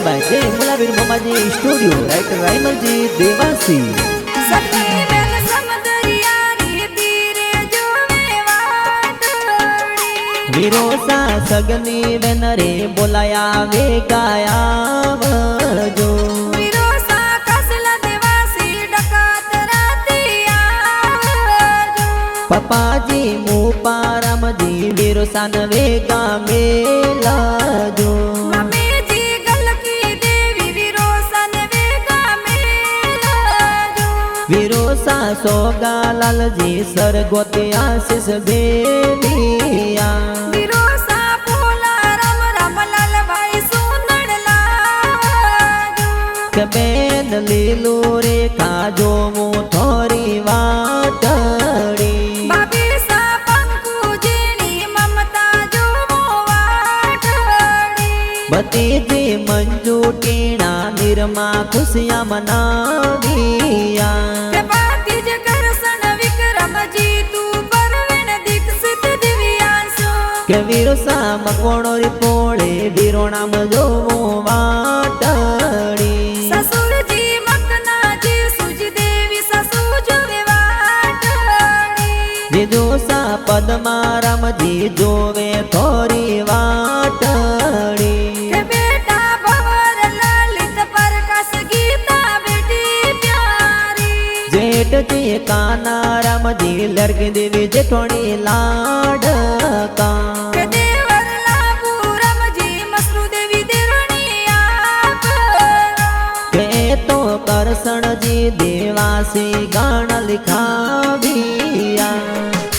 bye जय मुलावीर मामाजी studio writer राइमल जी Dewasi विरोसा Sagni Ben रे बोलाया वे गाया जो विरोसा कसला देवासी डकात रातिया जो पपाजी मुपारम जी विरोसा न वे गा मेला जो मम्मी जी गलकी देवी विरोसा न वे गा मेला जो विरोसा सोगा लाल जी सरगोती आशीष देविया विरोसा पोला राम राम लाल भाई सुंदर लाजो कबेन लीलू रेखा जो मु थोरी वाटड़ी बाबी सा पंकु जेनी ममता जो वाटड़ी भतीजी मंजू टीणा निर्मा खुशियां मनाविया बातीज करसन विक्रम जी तू परवीन दीक्षित दिव्यांशु के विरोसा मकवणो री पोळे वीरोणा मजो वाटड़ी ससुर जी मकना जी सुज देवी ससु जो वाटड़ी जिजोसा पद्माराम जी जोवे थोरी वाटड़ी के बेटा भवर ललित प्रकाश गीता बेटी प्यारी जेठ जी काना राम जी लड़की देवी जेठोड़ी लाडका के देवर लाभू राम जी मसरू देवी देवणी आप के तो करसण जी देवासी गान लिखावी